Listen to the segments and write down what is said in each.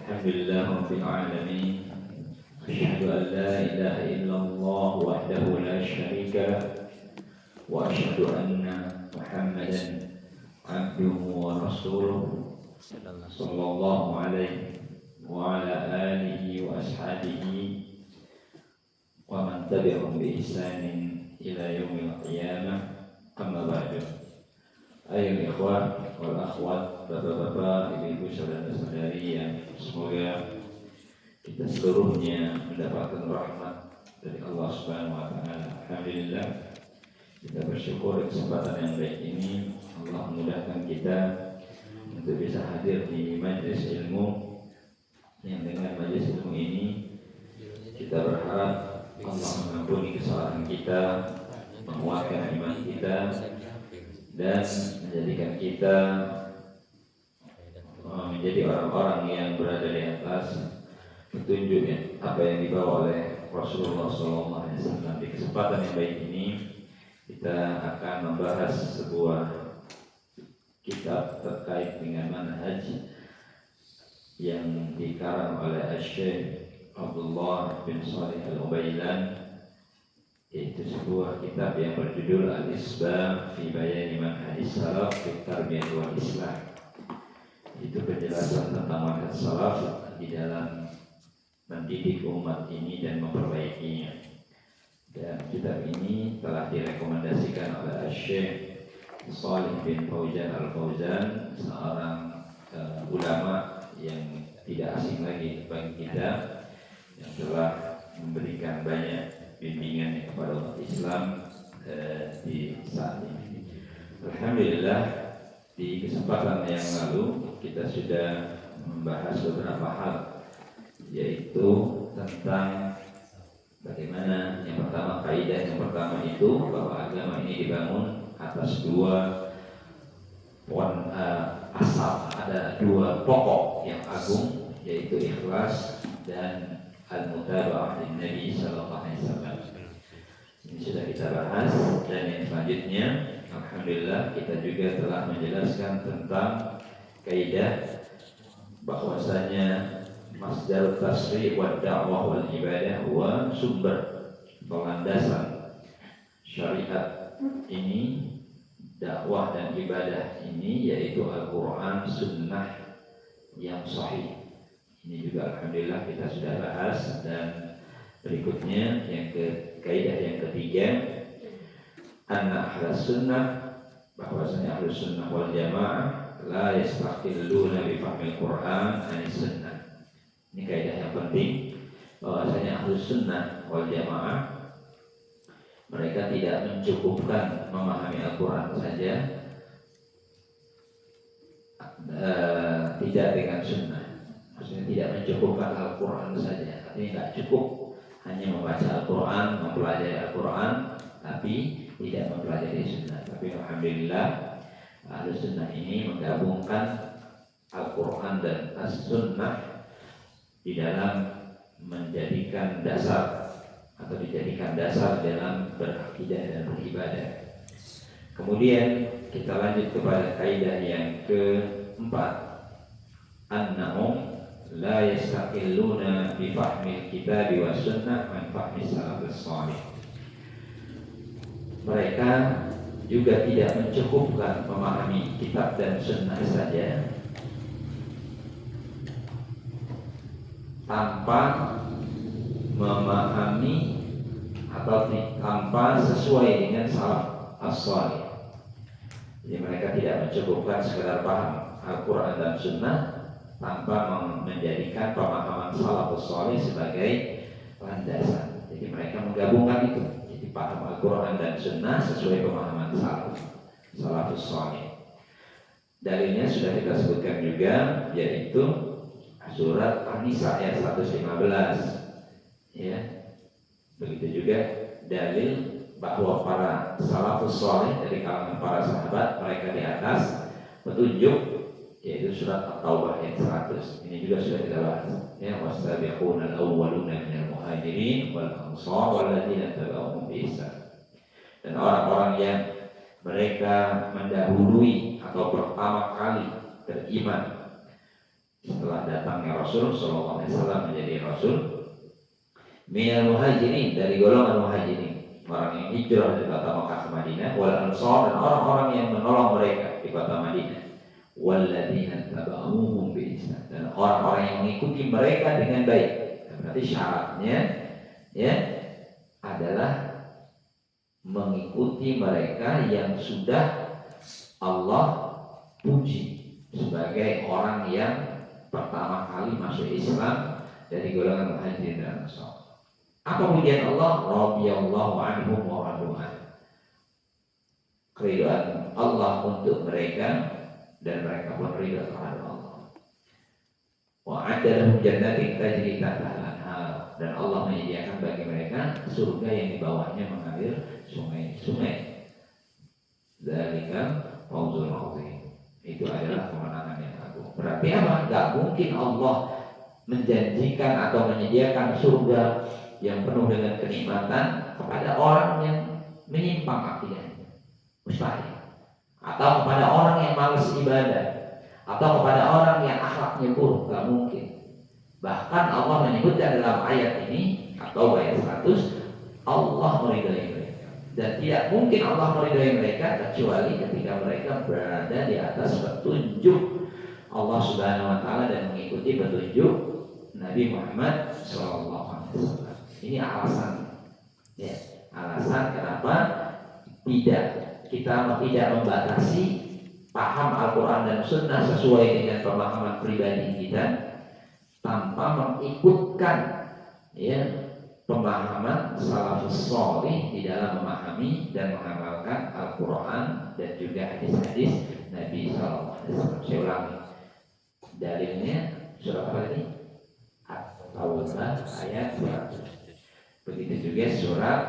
Alhamdulillah Rabbil Alamin. Asyhadu an la ilaha illallah wahdahu la syarika lah wa asyhadu anna Muhammadan abduhu wa rasuluh sallallahu alaihi wa ala alihi wa ashabihi wa man tabi'ahum bi ihsanin ila yaumil qiyamah. Amma ba'du. Ayo ikhwah wal akhwat, bapak-bapak, ibu-ibu, saudara-saudari yang semoga kita seluruhnya mendapatkan rahmat dari Allah Subhanahu wa taala. Alhamdulillah, kita bersyukur kesempatan yang baik ini Allah memudahkan kita untuk bisa hadir di majelis ilmu, yang dengan majelis ilmu ini kita berharap Allah mengampuni kesalahan kita, menguatkan iman kita, dan menjadikan kita menjadi orang-orang yang berada di atas petunjuk apa yang dibawa oleh Rasulullah SAW. Di kesempatan yang baik ini kita akan membahas sebuah kitab terkait dengan manhaj yang dikarang oleh Syekh Abdullah bin Shalih Al-Ubaylan, yaitu sebuah kitab yang berjudul Al-Isbah fi Bayani Manhajis Salaf fi Tarbiyah wal Islam. Itu penjelasan tentang manhaj salaf di dalam mendidik umat ini dan memperbaikinya. Dan kitab ini telah direkomendasikan oleh Syekh Shalih bin Fauzan Al-Fauzan, seorang ulama yang tidak asing lagi bagi kita, yang telah memberikan banyak bimbingan kepada umat Islam di saat ini. Alhamdulillah, di kesempatan yang lalu kita sudah membahas beberapa hal, yaitu tentang bagaimana yang pertama, kaidah yang pertama itu bahwa agama ini dibangun atas dua asal, ada dua pokok yang agung, yaitu ikhlas dan al-mutaba'ah lin Nabi sallallahu alaihi wasallam. Ini sudah kita bahas, dan yang selanjutnya alhamdulillah kita juga telah menjelaskan tentang kaidah bahwasanya masdar tasri' wa da'wah wal ibadah huwa sumber landasan syariat ini, dakwah dan ibadah ini, yaitu Al-Quran, sunnah yang sahih. Ini juga alhamdulillah kita sudah bahas. Dan berikutnya yang kaidah yang ketiga, anna ahlus sunnah, bahwasanya ahlus sunnah wal jamaah la yastaqilluna bi fahmil Quran anis sunnah. Ini kaidah yang penting, bahwasanya ahlus sunnah wal jamaah mereka tidak mencukupkan memahami Al-Quran saja, tidak dengan sunnah. Maksudnya tidak mencukupkan Al-Quran saja, artinya tidak cukup hanya membaca Al-Quran, mempelajari Al-Quran, tapi tidak mempelajari sunnah. Tapi alhamdulillah, Ahlus Sunnah ini menggabungkan Al-Quran dan As-Sunnah di dalam menjadikan dasar, atau dijadikan dasar dalam berakidah dan beribadah. Kemudian kita lanjut kepada kaidah yang keempat, annahum la yastaqilluna bi fahmil kitab wa sunnah an fahmi salafus salih. Mereka juga tidak mencukupkan memahami kitab dan sunnah saja tanpa memahami atau tanpa sesuai dengan salaf as-salih. Jadi mereka tidak mencukupkan sekedar paham Al-Quran dan sunnah tanpa menjadikan pemahaman salafus salih sebagai landasan. Jadi mereka menggabungkan itu, jadi paham Al-Quran dan sunnah sesuai pemahaman salafus salih. Dalilnya sudah kita sebutkan juga, yaitu surat An-Nisa ayat 115. Ya, begitu juga dalil bahwa para salafus salih dari kalangan para sahabat, mereka di atas petunjuk, yaitu surat At-Taubah ayat 100. Ini juga sudah kita bahas. Ya, wasabiquna al-awwaluna minal muhajirin wal ansar walladzina tabauhum bi ihsan. Dan orang-orang yang mereka mendahului atau pertama kali beriman setelah datangnya Rasul sallallahu alaihi wasallam menjadi rasul, minal muhajirin, dari golongan muhajirin, orang yang hijrah dari kota Makkah ke Madinah, wal ansar, dan orang-orang yang menolong mereka di kota Madinah, walladzina tabauhum bi ihsan, dan orang-orang yang mengikuti mereka dengan baik. Berarti syaratnya ya adalah mengikuti mereka yang sudah Allah puji sebagai orang yang pertama kali masuk Islam dari golongan muhajirin dan ansar. Apa pujian Allah? Radhiyallahu anhum wa radu'an. Keridhaan Allah untuk mereka dan mereka pun ridha terhadap Allah. Wa adda lahum jannatin tajri tahtaha al-anhar, dan Allah menyediakan bagi mereka surga yang di bawahnya mengalir sungai-sungai. Dzalika fawzul 'azim. Itu adalah kemenangan yang agung. Berarti apa? Enggak mungkin Allah menjanjikan atau menyediakan surga yang penuh dengan kenikmatan kepada orang yang menyimpang akidahnya, mustahil. Atau kepada orang yang malas ibadah, atau kepada orang yang akhlaknya buruk, nggak mungkin. Bahkan Allah menyebutkan dalam ayat ini atau ayat 100, Allah meridai mereka, dan tidak mungkin Allah meridai mereka kecuali ketika mereka berada di atas petunjuk Allah Subhanahu wa taala dan mengikuti petunjuk Nabi Muhammad SAW. Ini alasan, ya, alasan kenapa kita tidak membatasi paham Al-Quran dan Sunnah sesuai dengan pemahaman pribadi kita tanpa mengikutkan ya pemahaman salafus shalih di dalam memahami dan mengamalkan Al-Quran dan juga hadis-hadis Nabi SAW. Saya ulangi, dalilnya surah apa tadi? At-Taubah ayat 100. Begitu juga surat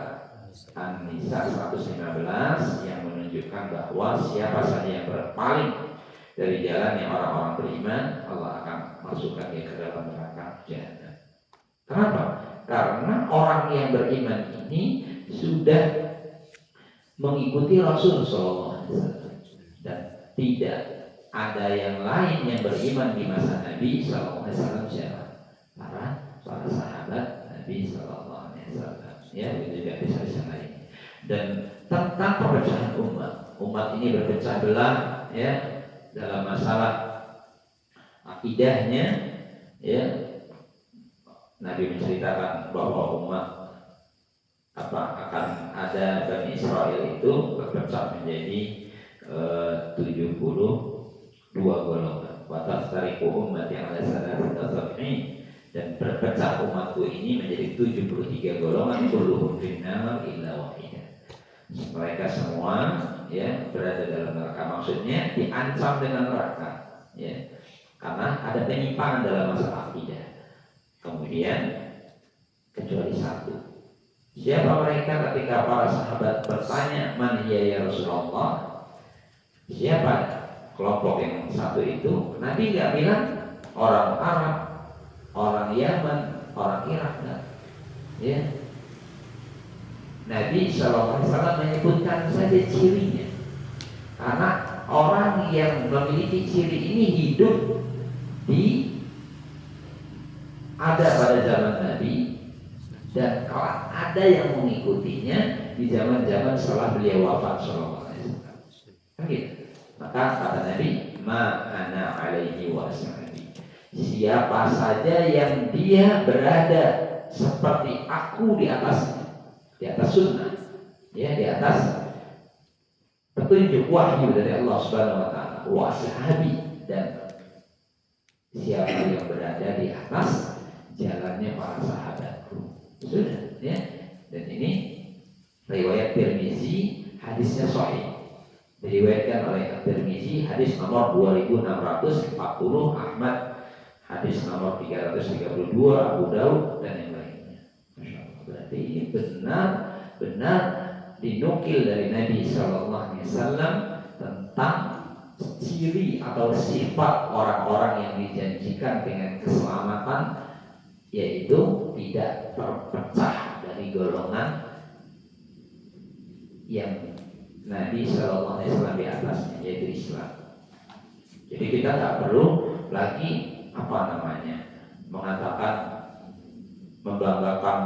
An-Nisa 115 yang menunjukkan bahwa siapa saja yang berpaling dari jalan yang orang-orang beriman, Allah akan masukkan dia ke dalam neraka jahanam. Kenapa? Karena orang yang beriman ini sudah mengikuti Rasul SAW dan tidak ada yang lain yang beriman di masa Nabi SAW. Siapa? Para sahabat Nabi SAW. Ya, itu juga bisa lain. Dan tentang perpecahan umat ini berpecah belah ya dalam masalah akidahnya, ya. Nabi menceritakan bahwa umat akan ada Bani Israel itu berpecah menjadi 72 golongan. Wa tastariqu ummati ala salasati, dan berpecah umatku ini menjadi 73 golongan, kulluhum finnar illa wahidah. Mereka semua ya berada dalam neraka, maksudnya diancam dengan neraka ya karena ada penyimpangan dalam masalah akidah. Kemudian kecuali satu. Siapa mereka? Ketika para sahabat bertanya, man hiya ya Rasulullah, siapa kelompok yang satu itu? Nabi nggak bilang orang Arab, orang Yaman, orang Irak, enggak. Ya. Nabi SAW menyebutkan saja cirinya. Karena orang yang memiliki ciri ini hidup ada pada zaman Nabi, dan kalau ada yang mengikutinya di zaman-zaman setelah beliau wafat SAW. Gitu. Maka kata Nabi, ma ana alaihi wassalam, siapa saja yang dia berada seperti aku di atas sunnah, ya, di atas petunjuk wahyu dari Allah Subhanahu wa taala, wa sahabi, dan siapa yang berada di atas jalannya para sahabatku. Sudah, ya. Dan ini riwayat Tirmizi, hadisnya sahih. Diriwayatkan oleh Tirmizi, hadis nomor 2640, Ahmad hadis nomor 332, Abu Daud dan yang lainnya. Masya Allah. Berarti ini benar-benar dinukil dari Nabi Sallallahu Alaihi Wasallam tentang ciri atau sifat orang-orang yang dijanjikan dengan keselamatan, yaitu tidak terpecah dari golongan yang Nabi Sallallahu Alaihi Wasallam di atasnya, yaitu Islam. Jadi kita nggak perlu lagi apa apa namanya, mengatakan membanggakan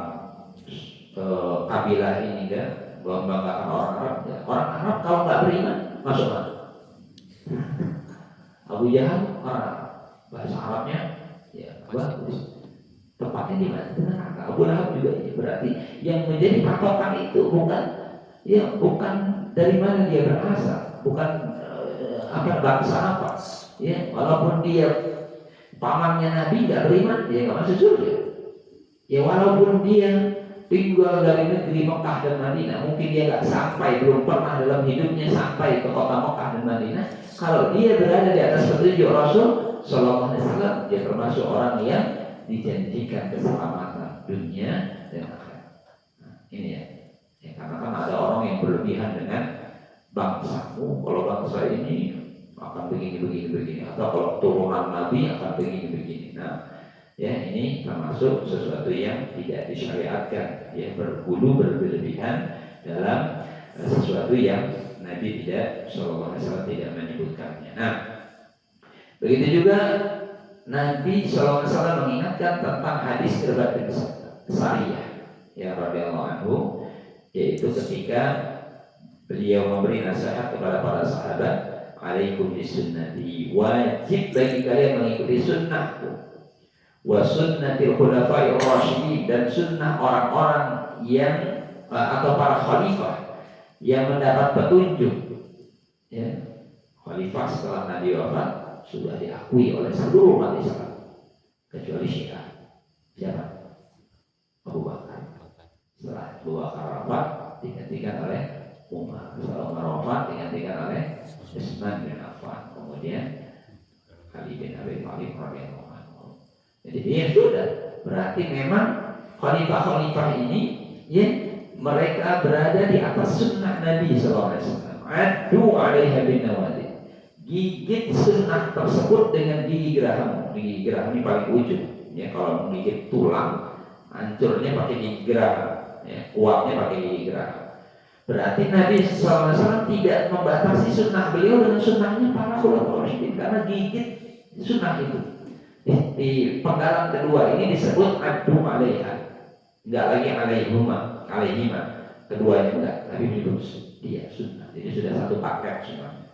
kabilah ini kan, membanggakan orang Arab. Ya. Orang Arab kalau nggak beriman masuk mana? Abu Jahal orang Arab, bahasa Arabnya ya bagus. Tepatnya di mana? Di neraka. Abu Lahab juga ya. Berarti yang menjadi patokan itu bukan dari mana dia berasal, bukan bangsa apa. Ya, walaupun dia pamannya Nabi nggak beriman, dia nggak masuk surga. Ya walaupun dia tinggal dari negeri Mekah dan Madinah, mungkin dia nggak sampai, belum pernah dalam hidupnya sampai ke kota Mekah dan Madinah. Kalau dia berada di atas petunjuk Rasul Sallallahu Alaihi Wasallam, dia termasuk orang yang dijanjikan keselamatan dunia dan akhirat. Nah, ini ya, karena kan ada orang yang berlebihan dengan bangsamu, kalau bangsa ini akan begini, atau kalau turunan Nabi akan begini. Nah, ya ini termasuk sesuatu yang tidak disyariatkan, ya berhulu berlebihan dalam sesuatu yang Nabi Sallallahu Alaihi Wasallam tidak menyebutkannya. Nah, begitu juga Nabi Sallallahu Alaihi Wasallam mengingatkan tentang hadis Irbad bin Sariyah ya radhiyallahu anhu, yaitu ketika beliau memberi nasihat kepada para sahabat, alaikum bisunnati, wajib bagi kalian mengikuti sunnahku, wa sunnatil khulafa'ir rasyidin, dan sunnah orang-orang yang atau para khalifah yang mendapat petunjuk. Ya, khalifah setelah Nabi wafat sudah diakui oleh seluruh umat Islam kecuali Syiah. Siapa? Abu Bakar. Setelah Abu Bakar wafat digantikan oleh Umar. Setelah Umar wafat digantikan oleh Utsman bin Affan. Kemudian Ali bin Abi Thalib radhiyallahu anhu. Jadi ya sudah, berarti memang khalifah-khalifah ini ya mereka berada di atas sunnah Nabi sallallahu alaihi wasallam. Adu 'alaiha bin nawajid. Gigit sunnah tersebut dengan gigi geraham. Gigi geraham ini paling ujung. Ya, kalau menggigit tulang, hancurnya pakai gigi geraham. Ya, kuatnya pakai gigi geraham. Berarti Nabi SAW tidak membatasi sunnah beliau dengan sunnahnya para khulafaur rasyidin, karena gigit sunnah itu. Di penggalan kedua ini disebut adu 'alaiha. Enggak lagi 'alaihima. Keduanya enggak. Nabi menyebut dia sunnah. Jadi sudah satu paket sunnah.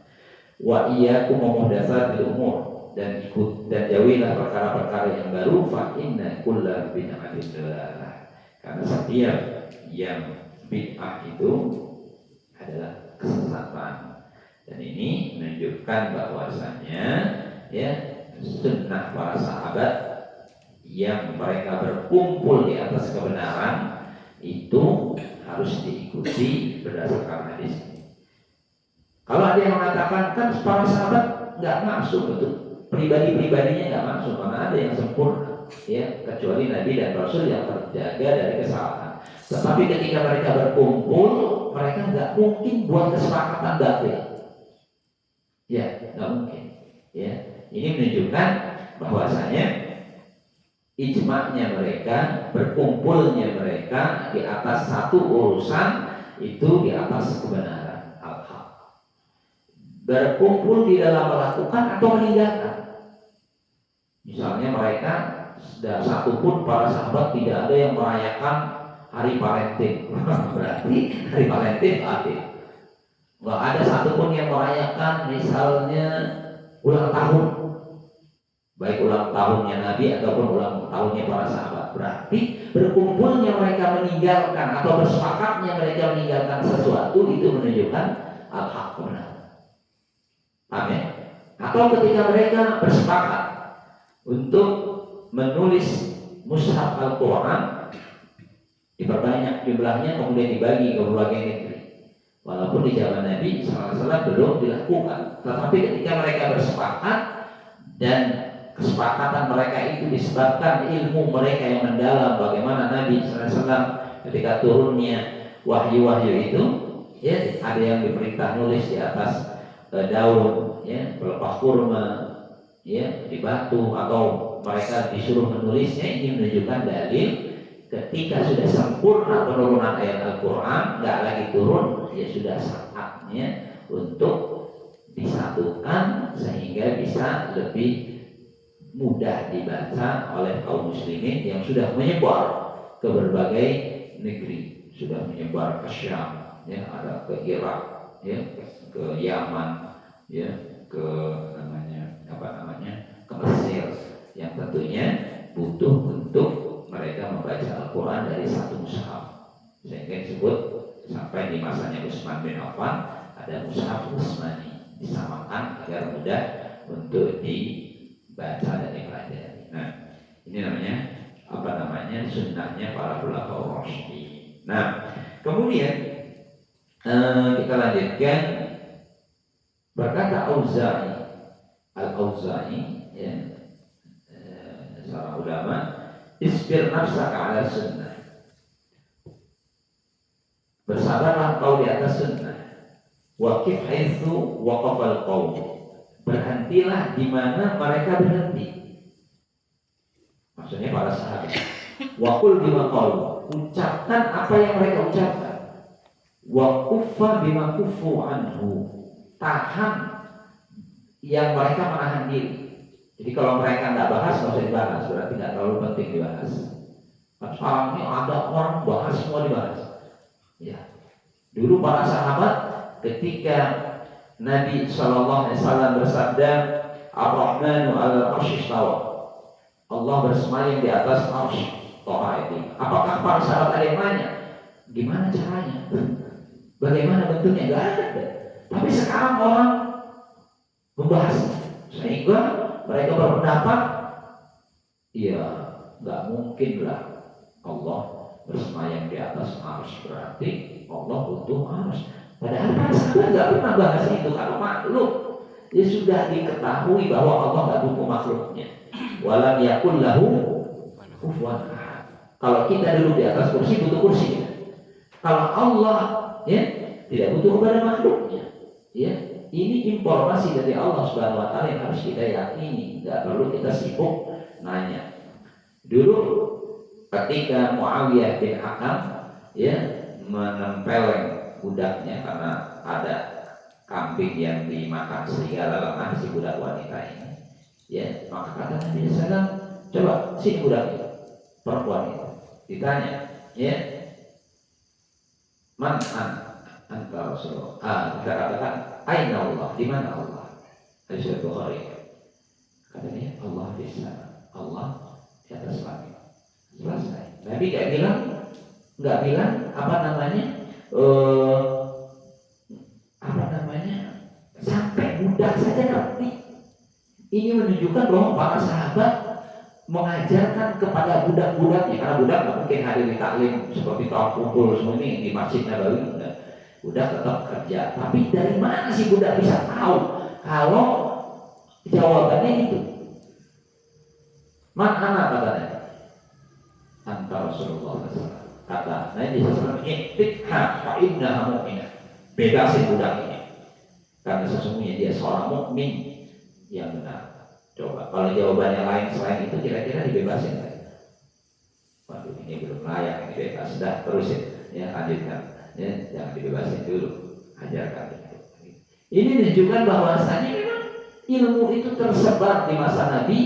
Wa iyyakum muhdatsatil umur, dan jauhilah perkara-perkara yang baru, fa inna kulla bid'atin dalalah, karena setiap yang bid'ah itu adalah kesesatan. Dan ini menunjukkan bahwasanya ya sunnah para sahabat yang mereka berkumpul di atas kebenaran itu harus diikuti berdasarkan hadis. Kalau ada yang mengatakan kan para sahabat nggak masuk, betul, pribadi-pribadinya nggak masuk, karena ada yang sempurna, ya kecuali Nabi dan Rasul yang terjaga dari kesalahan. Tetapi ketika mereka berkumpul, mereka nggak mungkin buat kesepakatan batil, ya nggak mungkin. Ya, ini menunjukkan bahwasanya ijma'nya mereka, berkumpulnya mereka di atas satu urusan itu di atas kebenaran. Berkumpul di dalam melakukan atau meninggalkan. Misalnya mereka sudah satu pun para sahabat tidak ada yang merayakan hari Valentine. Berarti hari Valentine ada. Nggak ada satupun yang merayakan misalnya ulang tahun, baik ulang tahunnya Nabi ataupun ulang tahunnya para sahabat. Berarti berkumpulnya mereka meninggalkan atau bersepakatnya mereka meninggalkan sesuatu itu menunjukkan al-haq, benar. Amin. Atau ketika mereka bersepakat untuk menulis mushaf Al-Quran, diperbanyak jumlahnya kemudian dibagi ke berbagai negeri. Walaupun di zaman Nabi SAW belum dilakukan, tetapi ketika mereka bersepakat dan kesepakatan mereka itu disebabkan ilmu mereka yang mendalam, bagaimana Nabi SAW ketika turunnya wahyu-wahyu itu, ya ada yang diperintah nulis di atas daun, ya pelepah kurma, ya di batu, atau mereka disuruh menulisnya. Ini menunjukkan dalil ketika sudah sempurna penurunan ayat Al-Quran, nggak lagi turun, ya sudah saatnya untuk disatukan sehingga bisa lebih mudah dibaca oleh kaum muslimin yang sudah menyebar ke berbagai negeri, sudah menyebar ke Syam, ya, ada ke Irak, ya, ke Yaman, ya, ke ke Mesir, yang tentunya butuh untuk mereka membaca Al-Quran dari satu mushaf, sehingga disebut sampai di masanya Utsman bin Affan ada mushaf Utsmani, disamakan agar mudah untuk dibaca dan dipelajari. Nah, ini namanya sunnahnya para khulafaur rasyidin. Nah, kemudian kita lanjutkan, berkata Al-Auza'i, ya, seorang ulama, isbir nafsaka ala sunnah, bersabarlah kau di atas sunnah, waqif haitsu waqafal qaum, berhentilah di mana mereka berhenti, maksudnya para sahabat. Waqul bima qalu, ucapkan apa yang mereka ucapkan. Wa kuffa bima kufu anhu, tahan yang mereka menahan diri. Jadi kalau mereka nggak bahas, nggak usah dibahas, berarti nggak terlalu penting dibahas. Sekarang ini ada orang bahas, semua dibahas. Ya, dulu para sahabat ketika Nabi SAW bersabda, Ar-Rahmanu 'alal 'arsy istawa, Allah bersemayam di atas arsy. Toha ini. Apakah para sahabat ada yang nanya, gimana caranya? Bagaimana bentuknya? Nggak ada. Tapi sekarang orang membahas, sehingga mereka berpendapat, ya nggak mungkin lah Allah bersemayam di atas arsy, berarti Allah butuh arsy. Padahal para sahabat nggak pernah bahas itu, karena makhluk ya sudah diketahui bahwa Allah nggak butuh makhluknya. Walam yakul lahu kufuwan ahad. Kalau kita duduk di atas kursi, butuh kursi. Kalau Allah, ya, tidak butuh kepada makhluknya, ya. Ini informasi dari Allah Subhanahu wa taala yang harus kita yakini, tidak perlu kita sibuk nanya. Dulu ketika Muawiyah bin Hakam, ya, menempeleng budaknya karena ada kambing yang dimakan serigala lemah si budak wanita ini, ya, maka kata Nabi SAW, coba sini budaknya, perempuan itu ditanya, ya, man anta Rasulullah. Kita katakan, aina Allah, di mana Allah? Hadis Bukhari. Katanya Allah di sana, Allah di atas langit. Selesai. Nabi nggak bilang sampai budak saja ngerti. Ini menunjukkan bahwa para sahabat mengajarkan kepada budak-budaknya, karena budak nggak mungkin hadir di taklim seperti tahun kumpul semua ini di Masjid Nabawi. Budak tetap kerja, tapi dari mana sih budak bisa tahu kalau jawabannya itu? Mana katanya? Antara Rasulullah SAW. Kata Nabi SAW, "Iktikha fa innaha mu'minah." Bebasin budak ini, karena sesungguhnya dia seorang mukmin yang benar. Coba kalau jawabannya lain selain itu, kira-kira dibebasin nggak? Waduh, ini belum layak, ini bebas. Dah terusin, ya, lanjutkan, ya, jangan dibebasin dulu, ajarkan. Ini menunjukkan bahwasanya memang ilmu itu tersebar di masa Nabi,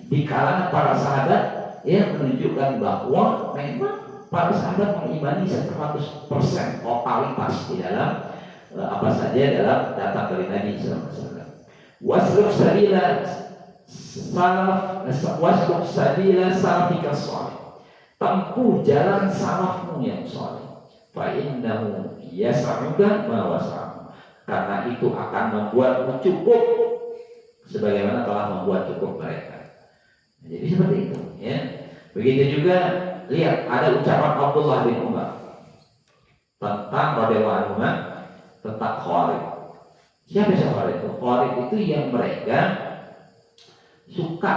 di kalangan para sahabat, ya, menunjukkan bahwa memang para sahabat mengimani 100% totalitas di dalam apa saja dalam datang dari Nabi SAW. Wasluk sabila salafika shalih, tempuh jalan salafmu yang shalih. Fa innahu yas'uka ma wasa'u, karena itu akan membuatmu cukup sebagaimana telah membuat cukup mereka. Jadi seperti itu, ya. Begitu juga lihat ada ucapan Abdullah bin Umar tentang radhiyallahu anhu tentang Khawarij. Siapa Khawarij itu? Khawarij itu yang mereka suka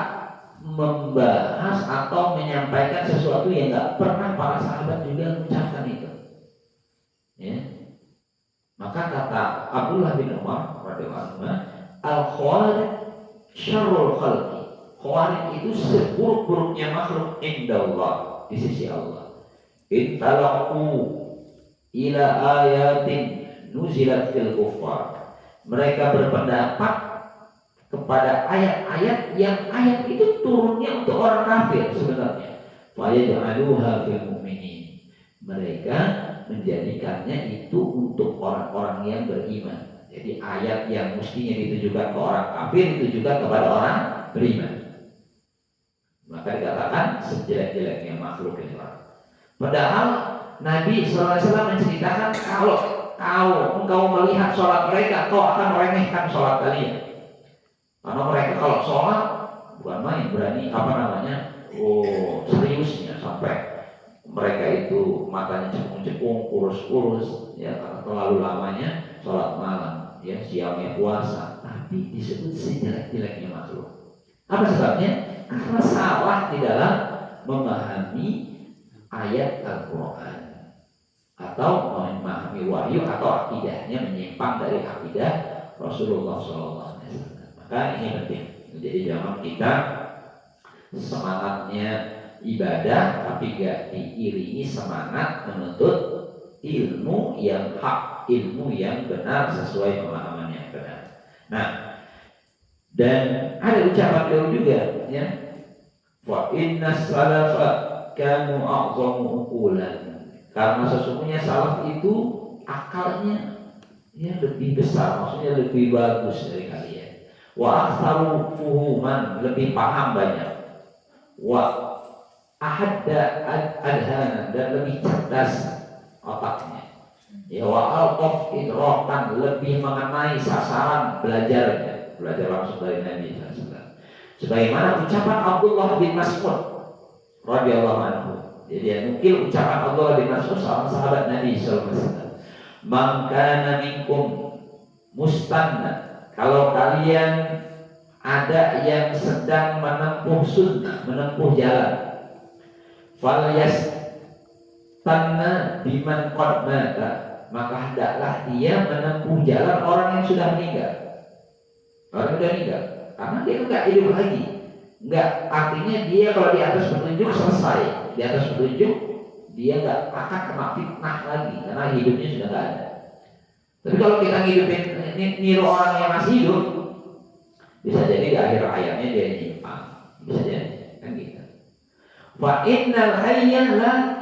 membahas atau menyampaikan sesuatu yang nggak pernah para sahabat juga mengucapkan itu, ya. Maka kata Abdullah bin Umar radhiyallahu anhu, al-khawarij syarrul khalqi, khawarij itu seburuk-buruknya makhluk indallah, di sisi Allah. Intalaqu ila ayatin nuzilat fil kuffar, mereka berpendapat kepada ayat-ayat yang ayat itu turunnya untuk orang kafir sebenarnya. Fayaj'aluha fil mu'minin. Mereka menjadikannya itu untuk orang-orang yang beriman. Jadi ayat yang mestinya ditujukan ke orang kafir ditujukan kepada orang beriman. Maka dikatakan sejelek-jeleknya makhluk ini orang. Padahal Nabi SAW menceritakan kalau engkau melihat sholat mereka, kau akan meremehkan sholat kalian. Karena mereka kalau sholat bukan main, berani seriusnya sampai mereka itu matanya cekung-cekung, kurus-kurus, ya karena terlalu lamanya sholat malam, ya siangnya puasa, tapi disebut sejelek-jeleknya makhluk. Apa sebabnya? Karena salah di dalam memahami ayat Al-Quran atau memahami wahyu atau akidahnya menyimpang dari akidah Rasulullah SAW. Maka ini penting. Jadi jangan kita semangatnya ibadah tapi gak diiringi semangat menuntut ilmu yang hak, ilmu yang benar sesuai pemahaman yang benar. Nah, dan ada ucapan beliau juga, ya, wa inna salafa kanu a'zamu uqulan. Karena sesungguhnya salaf itu akalnya ya lebih besar, maksudnya lebih bagus dari kalian. Wa aktsaru fuhuman, lebih paham banyak. Wa ahadda adhanan, dan lebih cerdas otaknya. Ya wa alqaf idrakan, lebih mengenai sasaran belajarnya, belajar langsung dari Nabi SAW. Sebagaimana ucapan Abdullah bin Mas'ud radhiyallahu anhu. Jadi dia nukil ucapan Abdullah bin Mas'ud, seorang sahabat Nabi SAW. Man kana minkum mustanna, kalau kalian ada yang sedang menempuh sunnah, menempuh jalan, falyastanna biman qad mata, maka hendaklah dia menempuh jalan orang yang sudah meninggal. Orang yang sudah meninggal, karena dia enggak hidup lagi. Enggak, artinya dia kalau di atas petunjuk selesai. Di atas petunjuk dia enggak akan kena fitnah lagi karena hidupnya sudah enggak ada. Tapi kalau kita hidupin niru orang yang masih hidup, bisa jadi di akhir ayatnya dia nyimpang, bisa jadi kan gitu. Fa innal hayya la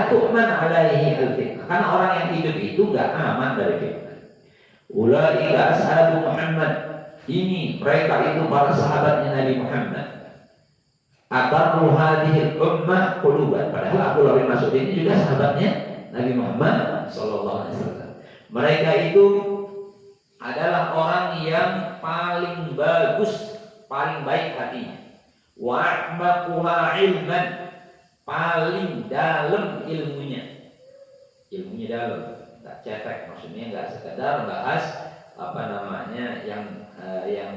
tu'man alaihi al-fitnah. Karena orang yang hidup itu enggak aman dari fitnah. Ulaika ashabu Muhammad, ini mereka itu para sahabatnya Nabi Muhammad. Abarru hadhil ummah quluban. Padahal Abdullah bin Mas'ud ini juga sahabatnya Nabi Muhammad sallallahu alaihi wasallam. Mereka itu adalah orang yang paling bagus, paling baik hatinya. Wa a'maquha ilman, paling dalam ilmunya. Ilmunya dalam, enggak cetek, maksudnya enggak sekedar bahas yang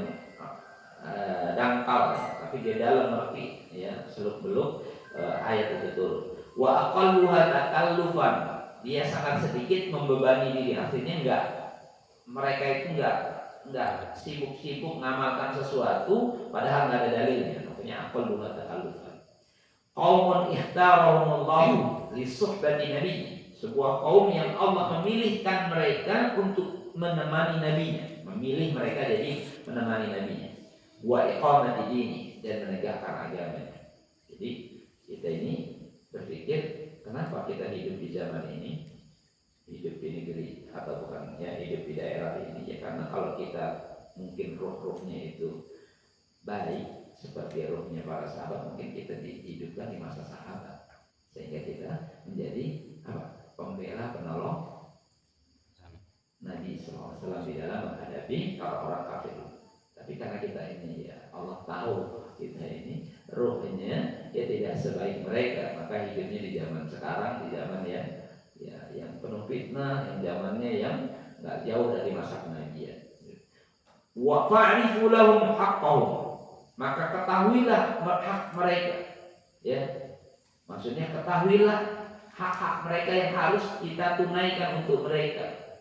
dangkal, tapi dia dalam ngerti, ya, seluk-beluk ayat itu turun. Wa aqalluha takallufan, dia sangat sedikit membebani diri, artinya mereka itu enggak sibuk-sibuk ngamalkan sesuatu padahal enggak ada dalilnya, makanya aqalluha takallufan. Qaumun ikhtarahumullahu li suhbati nabi, sebuah kaum yang Allah memilihkan mereka untuk menemani nabinya, memilih mereka jadi menemani nabinya. Wa iqamati dini, dan menegakkan agamanya. Jadi kita ini berpikir, kenapa kita hidup di zaman ini, hidup di negeri atau bukan ya hidup di daerah ini, ya karena kalau kita mungkin ruh-ruhnya itu baik seperti ruhnya para sahabat, mungkin kita dihidupkan di masa sahabat sehingga kita menjadi pembela penolong Nabi SAW di dalam menghadapi orang kafir. Tapi karena kita ini, ya Allah tahu kita ini ruhnya ya tidak sebaik mereka, maka hidupnya di zaman sekarang, di zaman yang penuh fitnah, yang zamannya yang nggak jauh dari masa kenabian. Wa fa'rifu lahum haqqahum, maka ketahuilah hak mereka, ya, maksudnya ketahuilah hak-hak mereka yang harus kita tunaikan untuk mereka.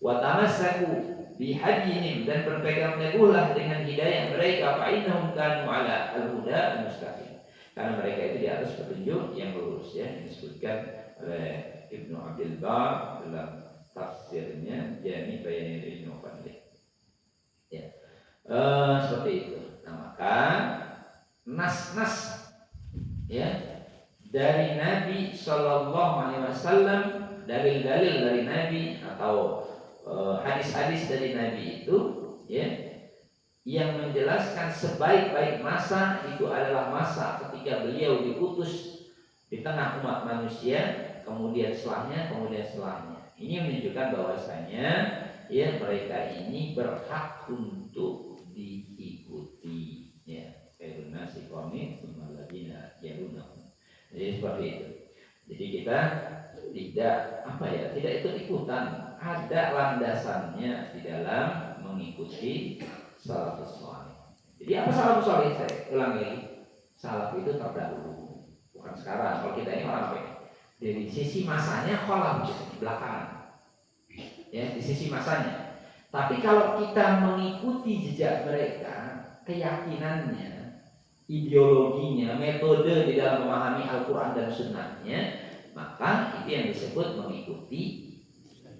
Wa tamassaku bihadihim, dan berpegang teguhlah dengan hidayah mereka, fa innahum kanu ala al-huda al-mustaqim, karena mereka itu di atas petunjuk yang lurus, ya, disebutkan oleh Ibnu Abdul Bar dalam tafsirnya Jami' Bayan Ibnu Fadli. Ya. Seperti itu. Nah, maka nas-nas ya dari Nabi Shallallahu Alaihi Wasallam, dalil-dalil dari Nabi atau hadis-hadis dari Nabi itu ya yang menjelaskan sebaik-baik masa itu adalah masa ketika beliau diutus di tengah umat manusia, kemudian setelahnya. Ini menunjukkan bahwasanya ya mereka ini berhak untuk diikuti ya. Nasi komik maladina yarunahum. Jadi seperti itu. Jadi kita tidak ikut-ikutan, ada landasannya di dalam mengikuti salafus saleh. Jadi apa salafus saleh? Saya ulang lagi, salaf itu terdahulu, bukan sekarang. Kalau kita ini orang dari sisi masanya khalaf belakangan, ya di sisi masanya. Tapi kalau kita mengikuti jejak mereka, keyakinannya, ideologinya, metode di dalam memahami Al-Quran dan Sunnahnya, maka itu yang disebut mengikuti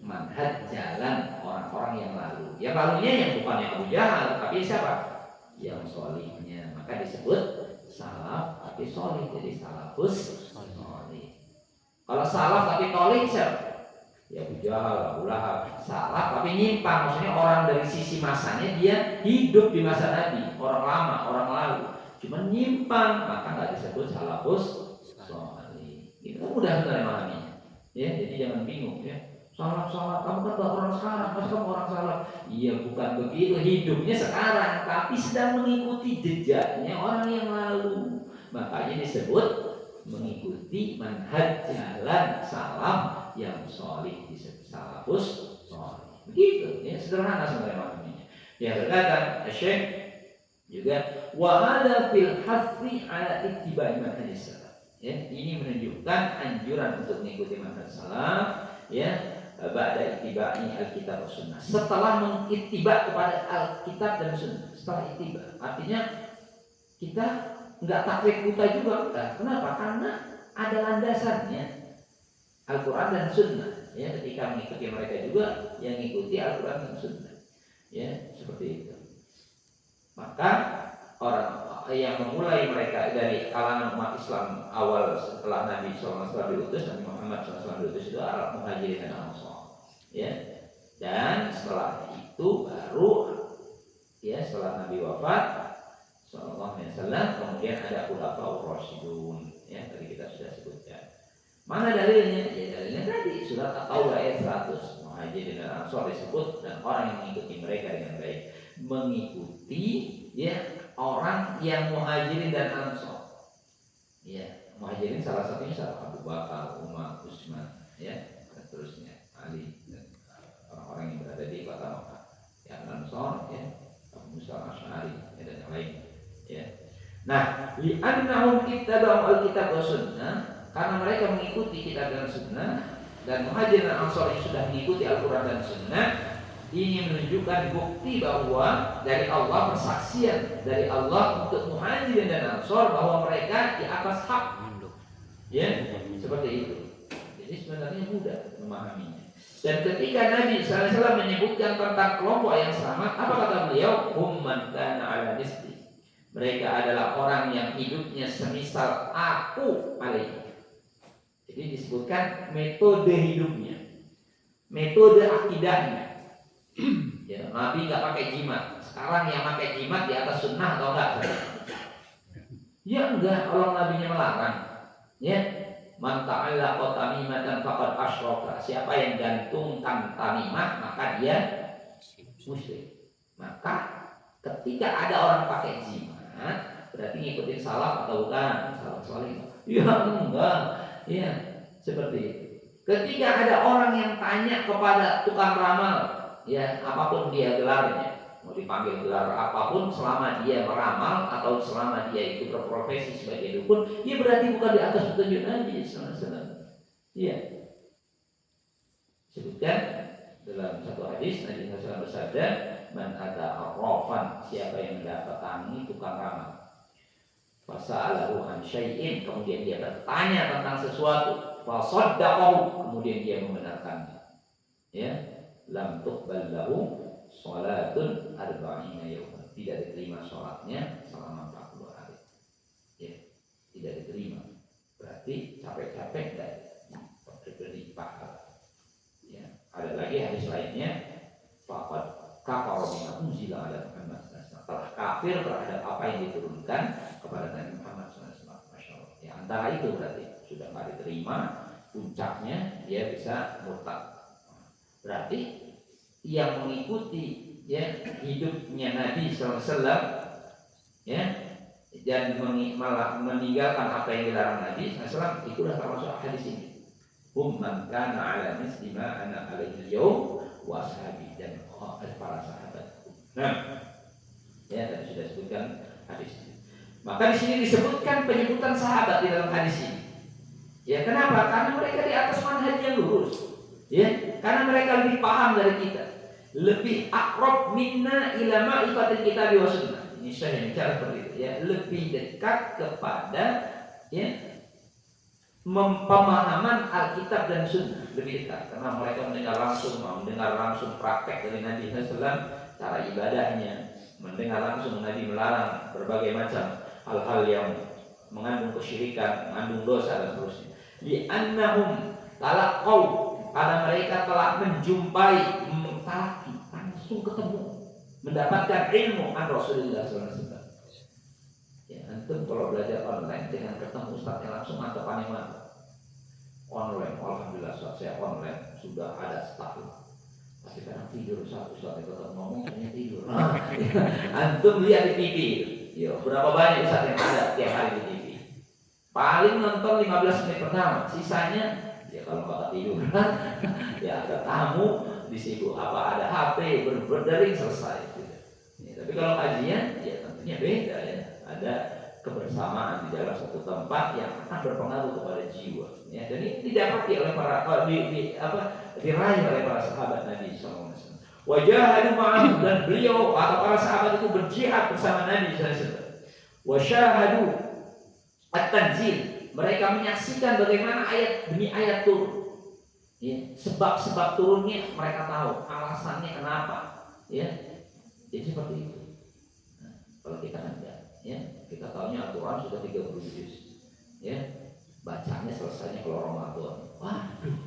manhaj jalan orang-orang yang lalu. Yang lalunya yang bukan yang Abu Jahal, tapi siapa? Yang solihnya. Maka disebut salaf tapi solih, jadi salafus solih. Kalau salaf tapi tolik siapa? Ya Abu Jahal, Abu Lahab. Salaf tapi nyimpang, maksudnya orang dari sisi masanya dia hidup di masa Nabi, orang lama, orang lalu, cuma nyimpang, maka nggak disebut salafus solih. Itu mudah sebenarnya memahaminya. Ya, jadi jangan bingung ya. Salaf, kamu kan orang sekarang, masa kamu orang salaf? Iya, bukan begitu, hidupnya sekarang, tapi sedang mengikuti jejaknya orang yang lalu. Makanya disebut mengikuti manhaj jalan salaf yang solih, disebut salafus solih. Begitu, ya sederhana sebenarnya maknanya. Yang berkata Syekh juga wa ada fil hafi ala ittiba'i manhaj salaf. Ya, ini menunjukkan anjuran untuk mengikuti manhaj salaf, ya. Ba'da ittiba'i Alkitab dan Sunnah. Setelah mengittiba kepada Alkitab dan Sunnah, setelah ittiba, artinya kita nggak taklid buta juga kita. Kenapa? Karena ada landasannya Al-Quran dan Sunnah. Ya, ketika mengikuti mereka juga yang mengikuti Al-Quran dan Sunnah. Ya, seperti itu. Maka orang yang memulai mereka dari kalangan umat Islam awal setelah Nabi SAW diutus, Nabi Muhammad SAW diutus itu adalah Muhajirin dan Ansar. Ya, dan setelah itu baru ya setelah Nabi wafat Sallallahu Alaihi Wasallam kemudian ada Khulafaur Rasyidun. Ya, tadi kita sudah sebutkan. Mana dalilnya? Ya dalilnya tadi surat At-Taubah ayat 100. Muhajirin dan Ansar disebut dan orang yang mengikuti mereka dengan baik. Mengikuti ya orang yang Muhajirin dan Ansar. Ya, Muhajirin salah satunya Abu Bakar, Umar, Utsman, ya, dan seterusnya, Ali dan orang-orang yang berada di kota Makkah. Yang Ansar ya, Abu Musa Al-Asy'ari ya, dan yang lain. Ya. Nah, li'annahum ittaba'u al-kitab wa sunnah, karena mereka mengikuti kitab dan sunnah, dan Muhajirin dan Ansar yang sudah mengikuti Al-Quran dan Sunnah, ini menunjukkan bukti bahwa dari Allah, persaksian dari Allah untuk Muhajirin dan Ansar bahwa mereka di atas hak. Ya, seperti itu. Jadi sebenarnya mudah memahaminya. Dan ketika Nabi SAW menyebutkan tentang kelompok yang selamat, apa kata beliau? Hum man kana ala nisbi. Mereka adalah orang yang hidupnya semisal aku alaihi. Jadi disebutkan metode hidupnya, metode akidahnya. Ya, Nabi nggak pakai jimat. Sekarang yang pakai jimat di atas sunnah atau enggak? Ya enggak, kalau Nabinya melarang. Ya, man ta'allaqa tamimatan faqad asyraka. Siapa yang gantungkan tamimah maka dia musyrik. Maka ketika ada orang pakai jimat, berarti ngikutin salaf atau bukan? Salaf salih. Ya enggak. Ya, seperti itu. Ketika ada orang yang tanya kepada tukang ramal, ya apapun dia gelarnya, mau dipanggil gelar apapun, selama dia meramal atau selama dia itu berprofesi sebagai dukun, dia berarti bukan di atas petunjuk Nabi SAW. Iya. Sebutkan dalam satu hadis Nabi SAW bersabda, man ata arrafan, siapa yang mendatangi tukang ramal, fasa'alahu an syai'in, kemudian dia bertanya tentang sesuatu, fasaddaqahu, kemudian dia membenarkannya, ya, lam tuqbal lahu salatun arba'ina yawman, tidak diterima sholatnya selama 40 hari. Ya, tidak diterima. Berarti capek-capek dan diberi pahala. Ya, ada lagi hadis lainnya, faqad kafara bima unzila ala Muhammad sallallahu alaihi wasallam. Telah kafir terhadap apa yang diturunkan kepada Nabi Muhammad sallallahu alaihi wasallam. Masya Allah. Ya, antara itu berarti sudah tidak diterima, puncaknya dia bisa murtad. Berarti yang mengikuti ya hidupnya Nabi SAW ya dan malah meninggalkan apa yang dilarang Nabi SAW, itu sudah termasuk hadis ini. Man kana ala misli ma ana alaihi al-yawm wa ashabi, dan para sahabat. Nah, ya tadi sudah sebutkan hadis ini. Maka di sini disebutkan penyebutan sahabat di dalam hadis ini. Ya, kenapa? Karena mereka di atas manhaj yang lurus. Ya, karena mereka lebih paham dari kita, lebih akrab minna ila ma'rifatil kitab wa sunnah. Ini saya bicara seperti itu ya, lebih dekat kepada ya pemahaman Alkitab dan Sunnah, lebih dekat karena mereka mendengar langsung praktek dari Nabi SAW, cara ibadahnya, mendengar langsung Nabi melarang berbagai macam hal-hal yang mengandung kesyirikan, mengandung dosa dan seterusnya. Li'annahum talaqaw, karena mereka telah menjumpai, talaqi, langsung ketemu, mendapatkan ilmu an Rasulullah SAW. Ya, antum kalau belajar online dengan ketemu ustaznya langsung atau mana? Online, alhamdulillah saya online sudah ada staff. Tapi kadang tidur satu ustaznya tetap ngomong hanya tidur. Antum lihat di TV, ya, berapa banyak ustaz yang ada tiap hari di TV. Paling nonton 15 menit pertama, sisanya ya kalau nggak tidur ya ada tamu di situ, apa ada HP berdering selesai. Gitu. Ya, tapi kalau kajian ya tentunya beda ya. Ada kebersamaan di dalam satu tempat yang akan berpengaruh kepada jiwa. Ya, dan ini didapati oleh para diraih oleh para sahabat Nabi SAW. Wajahadu ma'am, dan beliau atau para sahabat itu berjihad bersama Nabi SAW. Washahadu at-tanzil, mereka menyaksikan bagaimana ayat demi ayat turun. Ya, sebab-sebab turunnya mereka tahu, alasannya kenapa. Ya, jadi seperti itu. Nah, kalau kita kan enggak. Ya, kita tahunya Al-Quran sudah 30 juz. Ya, bacanya selesainya kalau Ramadan. Waduh,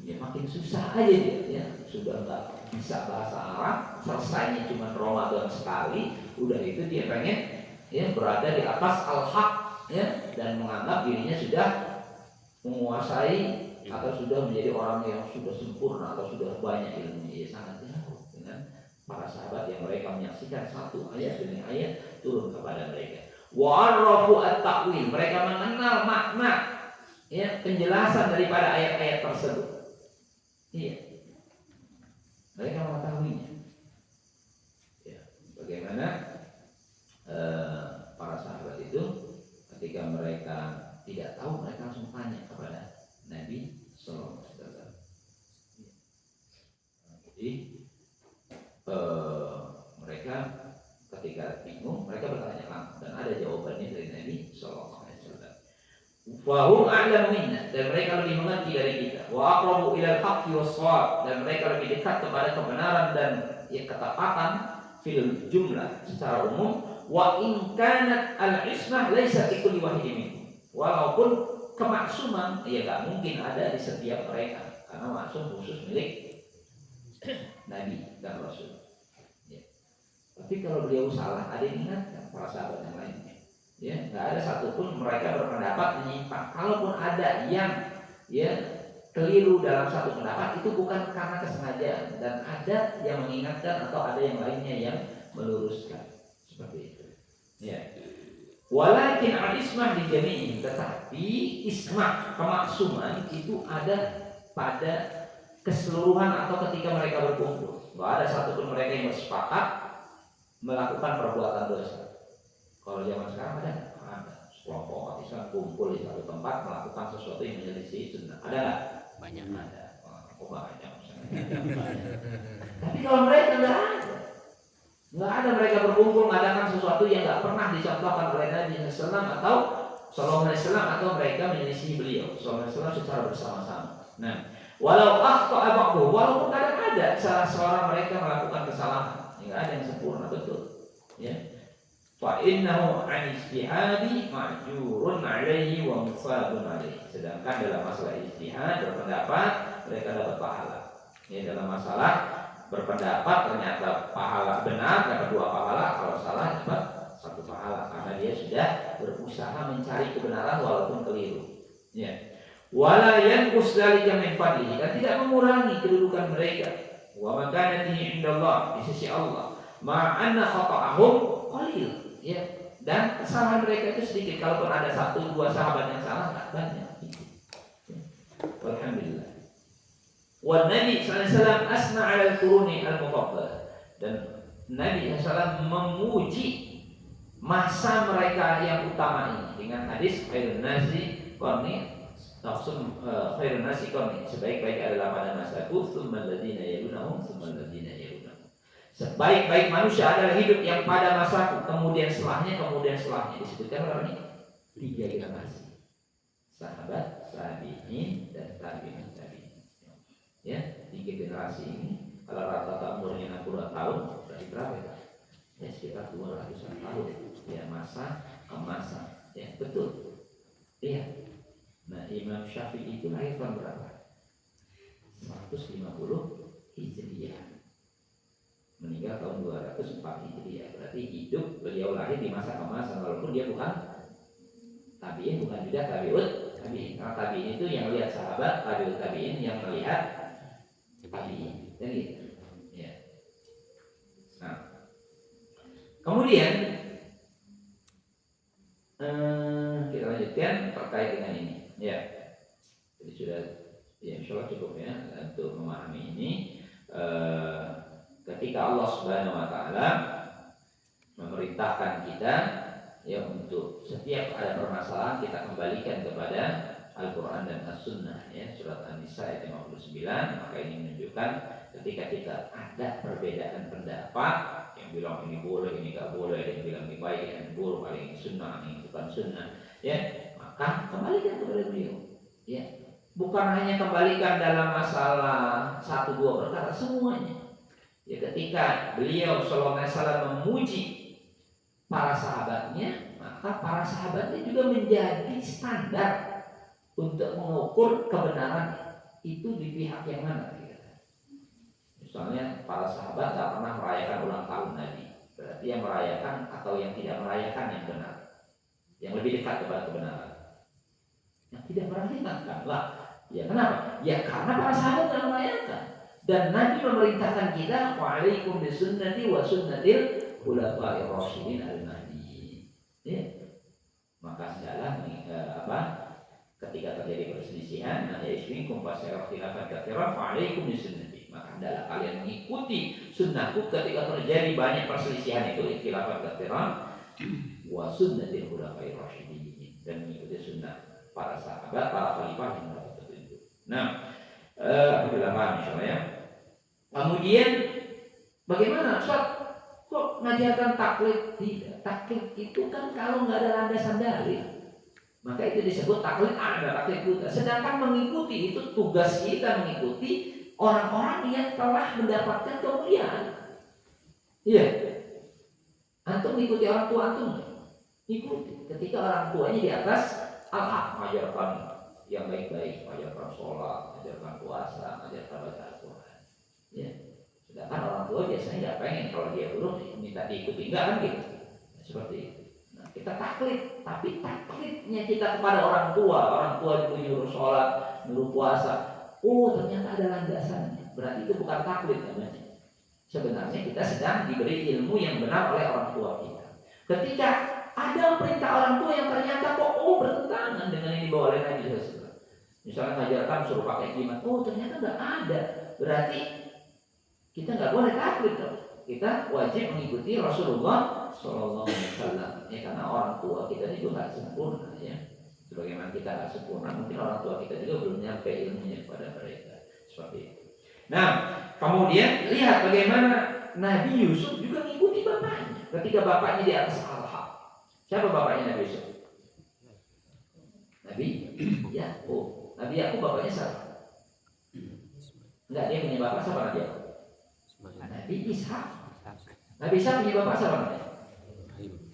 ya makin susah aja dia. Ya, sudah nggak bisa bahasa Arab, selesainya cuma Ramadan sekali. Udah itu dia pengen ya berada di atas al-haq ya, dan menganggap dirinya sudah menguasai atau sudah menjadi orang yang sudah sempurna atau sudah banyak ilmunya. Ya, sangat jauh dengan para sahabat yang mereka menyaksikan satu ayat demi ayat turun kepada mereka. Wa'arafu at-ta'wil, mereka mengenal makna ya penjelasan daripada ayat-ayat tersebut. Iya, mereka mengetahuinya. Ya, bagaimana para sahabat itu ketika mereka tidak tahu, mereka langsung tanya kepada Nabi Sallallahu Alaihi Wasallam. Jadi mereka ketika bingung, mereka bertanya langsung dan ada jawabannya dari Nabi Sallallahu Alaihi Wasallam. Wahum a'lamu minna, dan mereka lebih mengerti dari kita. Wa aqrabu ila al-haqqi was-shawab, dan mereka lebih dekat kepada kebenaran dan ketepatan fil jumlah secara umum. Wa in kanat al-ismah laisa fi kulli wahidin minhum, walaupun kemaksuman ya enggak mungkin ada di setiap mereka, karena maksum khusus milik Nabi dan Rasul. Tapi kalau beliau salah, ada yang ingatkan para sahabat yang lainnya. Ya, nggak ada satupun mereka berpendapat menyimpang. Kalaupun ada yang ya keliru dalam satu pendapat, itu bukan karena kesengajaan, dan ada yang mengingatkan atau ada yang lainnya yang meluruskan seperti itu. Ya. Walakin al-ismah di jami'in, tetapi ismah kemaksuman itu ada pada keseluruhan atau ketika mereka berkumpul. Nggak ada satupun mereka yang bersepakat melakukan perbuatan dosa. Kalau zaman sekarang ada kelompok umat Islam kumpul di satu tempat melakukan sesuatu yang menyelisih sunnah. Ada nggak? Banyak ada. Oh banyak. Tapi kalau mereka nggak ada mereka berkumpul mengadakan sesuatu yang nggak pernah dicontohkan oleh Nabi SAW atau Sallallahu Alaihi Wasallam, atau mereka menyelisih beliau Sallallahu Alaihi Wasallam secara bersama-sama. Nah, walau akhta walaupun kadang ada salah seorang mereka melakukan kesalahan. Nggak ada yang sempurna, betul. Ya. Fa innahu an ijtihadi ma'jurun alaihi wa musabun alaihi. Sedangkan dalam masalah ijtihad berpendapat mereka dapat pahala. Ya, dalam masalah berpendapat ternyata pahala benar dapat 2 pahala, kalau salah dapat 1 pahala karena dia sudah berusaha mencari kebenaran walaupun keliru. Ya. Wala yanqus dzalika min fadlihi, dan tidak mengurangi kedudukan mereka. Wa makanatihi indallah, di sisi Allah. Ma'anna khata'ahum qalil. Ya, dan kesalahan mereka itu sedikit. Kalaupun ada 1-2 sahabat yang salah, nggak banyak. Ya. Alhamdulillah. Wa Nabi SAW asna 'ala al-quruni al-mufaddalah, dan Nabi SAW memuji masa mereka yang utama ini dengan hadis khairun nasi qarni, khairun nasi qarni, sebaik-baik adalah pada masaku, tsumma alladziina yalunahum, tsumma alladziina yalunahum. Sebaik-baik manusia adalah hidup yang pada masaku, kemudian setelahnya. Disebutkan orang ini 3 generasi: sahabat, tabi'in, dan tabi'in. Ya, 3 generasi ini kalau rata-rata umurnya 60 tahun, berarti berapa ya? Ya sekitar 200-an tahun. Ya, masa ke masa. Ya, betul. Iya. Nah, Imam Syafi'i itu lahir tahun berapa? 150 Hijriah. Meninggal tahun 204 Hijriah. Berarti hidup beliau lahir di masa ke masa, walaupun dia bukan tabi'in, bukan juga tabi'in. Karena tabi'in itu yang melihat sahabat, tabi'in yang melihat tabi'in. Jadi, ya. Nah, kemudian kita lanjutkan terkait dengan ini. Ya, jadi sudah, ya insya Allah cukup ya untuk memahami ini. Ketika Allah Subhanahu Wa Taala memerintahkan kita ya untuk setiap ada permasalahan kita kembalikan kepada Al-Quran dan As-Sunnah, ya, surat An-Nisa ayat 59. Maka ini menunjukkan ketika kita ada perbedaan pendapat, yang bilang ini boleh, ini nggak boleh, yang bilang ini baik, yang buruk, ini sunnah, ini bukan sunnah, ya, maka kembalikan kepada beliau, ya, bukan hanya kembalikan dalam masalah 1-2 perkara, semuanya. Ya, ketika beliau sallallahu alaihi wasallam memuji para sahabatnya, maka para sahabatnya juga menjadi standar untuk mengukur kebenaran itu di pihak yang mana. Misalnya para sahabat tak pernah merayakan ulang tahun Nabi, berarti yang merayakan atau yang tidak merayakan yang benar, yang lebih dekat kepada kebenaran. Yang tidak merayakan lah, ya kenapa? Ya karena para sahabat tidak merayakan. Dan Nabi memerintahkan kita, wa'alaikum bisunnati wa sunnatil khulafa'ir rasyidin al-mahdiyyin. Ya. Maka adalah ketika terjadi perselisihan, nah yaikum fasayara khilafan katsiran fa'alaikum bisunnati. Maka adalah kalian mengikuti sunnahku ketika terjadi banyak perselisihan itu, khilafan katsiran wa sunnatil khulafa'ir rasyidin, dan mengikuti sunnah para sahabat, para khalifah yang mendapat petunjuk. Nah, apabila paham insyaallah ya. Kemudian bagaimana Ustaz? Kok ngajarkan taklid? Tidak, taklid itu kan kalau nggak ada landasan dalil, maka itu disebut taklid ada, taklid buta. Sedangkan mengikuti itu tugas kita, mengikuti orang-orang yang telah mendapatkan kemuliaan. Iya. Antum mengikuti orang tua antum, ikuti. Ketika orang tuanya di atas al-haq, mengajarkan yang baik-baik, mengajarkan sholat, mengajarkan puasa, mengajarkan baca Al-Quran. Ya, sedangkan orang tua biasanya nggak pengen kalau dia buruk minta diikuti, enggak kan gitu. Nah, seperti itu. Nah, kita taklid, tapi taklidnya kita kepada orang tua nyuruh sholat, nyuruh puasa, oh ternyata ada landasannya, berarti itu bukan taklid namanya. Sebenarnya kita sedang diberi ilmu yang benar oleh orang tua kita. Ketika ada perintah orang tua yang ternyata kok bertentangan dengan yang dibawa oleh Nabi SAW, misalnya ngajarkan suruh pakai jimat, ternyata nggak ada, berarti kita nggak boleh taklid dong. Kita wajib mengikuti Rasulullah Sallallahu Alaihi Wasallam. Ya, karena orang tua kita juga nggak sempurna, ya. Sebagaimana kita nggak sempurna, mungkin orang tua kita juga belum nyampe ilmunya kepada mereka. Seperti itu. Nah, kemudian lihat bagaimana Nabi Yusuf juga mengikuti bapaknya. Ketika bapaknya di atas al-haq. Siapa bapaknya Nabi Yusuf? Nabi Yakub. Nabi Yakub bapaknya siapa? Enggak, dia punya bapak siapa Nabi Yakub? Nabi Ishak. Nabi Ishak punya bapak siapa namanya?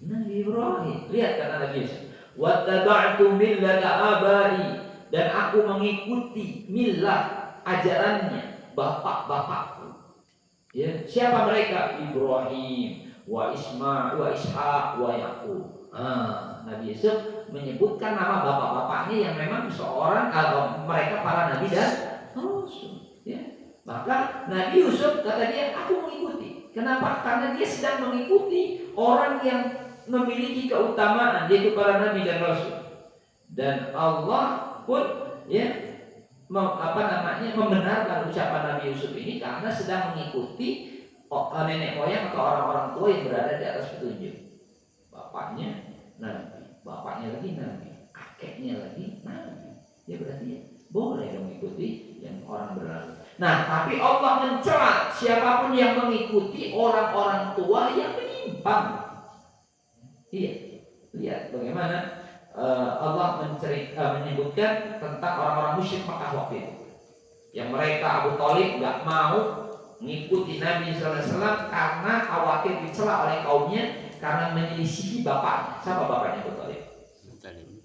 Nabi Ibrahim. Lihat kata Nabi Yusuf. Wattaba'tu millata abai, dan aku mengikuti millah ajarannya bapak-bapakku. Ya, siapa mereka? Ibrahim, wa Ismail, wa Ishaq, wa Yaqub. Nabi Yusuf menyebutkan nama bapak-bapaknya yang memang seorang mereka para nabi dan rasul. Ya. Maka Nabi Yusuf kata dia, aku mengikuti. Kenapa? Karena dia sedang mengikuti orang yang memiliki keutamaan, yaitu para nabi dan rasul. Dan Allah pun ya membenarkan ucapan Nabi Yusuf ini karena sedang mengikuti nenek moyang atau orang-orang tua yang berada di atas petunjuk. Bapaknya nabi, bapaknya lagi nabi, kakeknya lagi nabi. Ya berarti ya, boleh dong mengikuti yang orang berlalu. Nah, tapi Allah mencela siapapun yang mengikuti orang-orang tua yang menyimpang. Iya, lihat bagaimana Allah menyebutkan tentang orang-orang musyrik Makkah waktu itu, yang mereka Abu Thalib nggak mau mengikuti Nabi SAW karena khawatir dicela oleh kaumnya karena menyelisihi bapaknya. Siapa bapaknya Abu Thalib?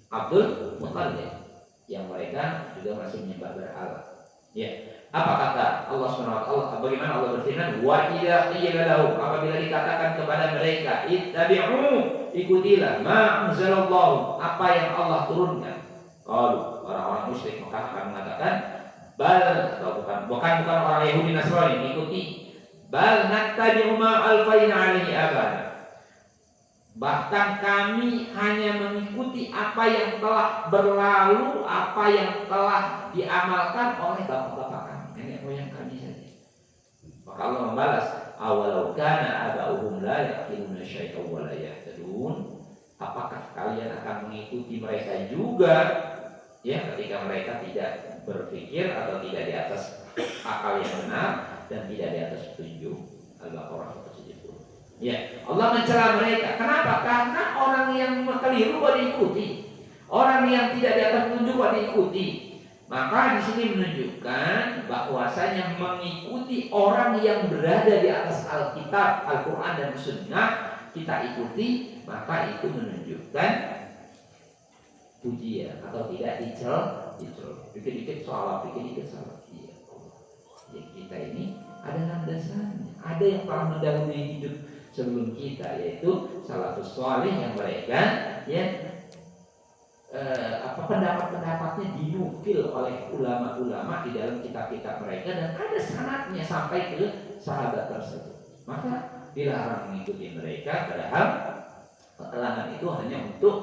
Abdul Muttalib, yang mereka juga masih menyembah berhala. Ya, apa kata Allah SWT? Bagaimana Allah berfirman? Wa idza qila lahum, apabila dikatakan kepada mereka, ittabi'u, ikutilah ma anzalallahu, apa yang Allah turunkan. Kalau orang-orang musyrik maka akan mengatakan bal, atau bukan orang Yahudi Nasrani ikuti, bal nattabi'u ma alfaina alaihi abana, bahkan kami hanya mengikuti apa yang telah berlalu, apa yang telah diamalkan oleh bapak-bapak kami, nenek moyang kami saja. Maka Allah membalas, awalau kana aba'uhum la yaqiluna syai'an wa la yahtadun, apakah kalian akan mengikuti mereka juga ya ketika mereka tidak berpikir atau tidak di atas akal yang benar dan tidak di atas petunjuk. Al-Baqarah 170. Ya, Allah mencela mereka. Kenapa? Karena orang yang keliru kok diikuti, orang yang tidak di atas petunjuk kok diikuti. Maka di sini menunjukkan bahwasanya mengikuti orang yang berada di atas Alkitab, Al-Quran dan Sunnah kita ikuti, maka itu menunjukkan pujian atau tidak dicela. Dikit-dikit salah, dikit-dikit salah. Ya, kita ini ada landasannya, ada yang telah mendahului hidup sebelum kita, yaitu salafus saleh yang mereka ya pendapat-pendapatnya dinukil oleh ulama-ulama di dalam kitab-kitab mereka dan ada sanadnya sampai ke sahabat tersebut. Maka dilarang mengikuti mereka, padahal larangan itu hanya untuk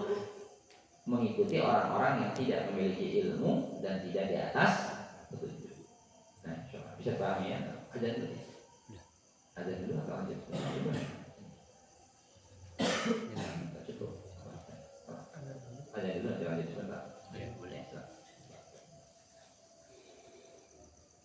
mengikuti orang-orang yang tidak memiliki ilmu dan tidak di atas petunjuk. Nah, bisa pahami ya? Ada dulu ya? Ada dulu atau lanjut? Cukup. Ada dulu, lanjut sebentar.